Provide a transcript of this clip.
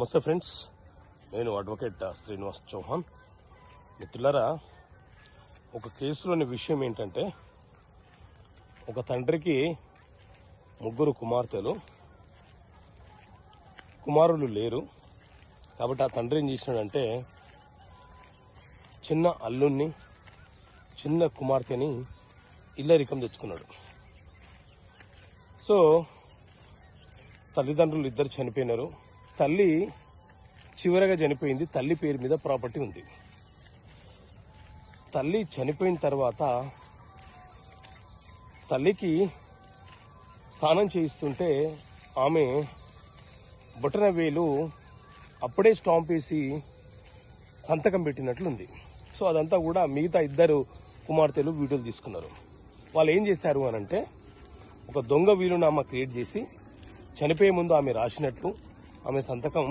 నమస్తే ఫ్రెండ్స్, నేను అడ్వకేట్ శ్రీనివాస్ చౌహాన్. మిత్రులారా, ఒక కేసులోని విషయం ఏంటంటే, ఒక తండ్రికి 3 కుమార్తెలు, కుమారులు లేరు. కాబట్టి ఆ తండ్రి ఏం చేసినాడంటే, చిన్న అల్లుణ్ణి, చిన్న కుమార్తెని ఇల్లరికం తెచ్చుకున్నాడు. సో తల్లిదండ్రులు ఇద్దరు చనిపోయినారు. తల్లి చివరగా చనిపోయింది. తల్లి పేరు మీద ప్రాపర్టీ ఉంది. తల్లి చనిపోయిన తర్వాత తల్లికి స్నానం చేయిస్తుంటే ఆమె బొటన వేలు అప్పుడే స్టాంప్ వేసి సంతకం పెట్టినట్లుంది. సో అదంతా కూడా మిగతా 2 కుమార్తెలు వీడియోలు తీసుకున్నారు. వాళ్ళు ఏం చేశారు అనంటే, ఒక దొంగ వీలునామా క్రియేట్ చేసి చనిపోయే ముందు ఆమె రాసినట్లు ఆమె సంతకం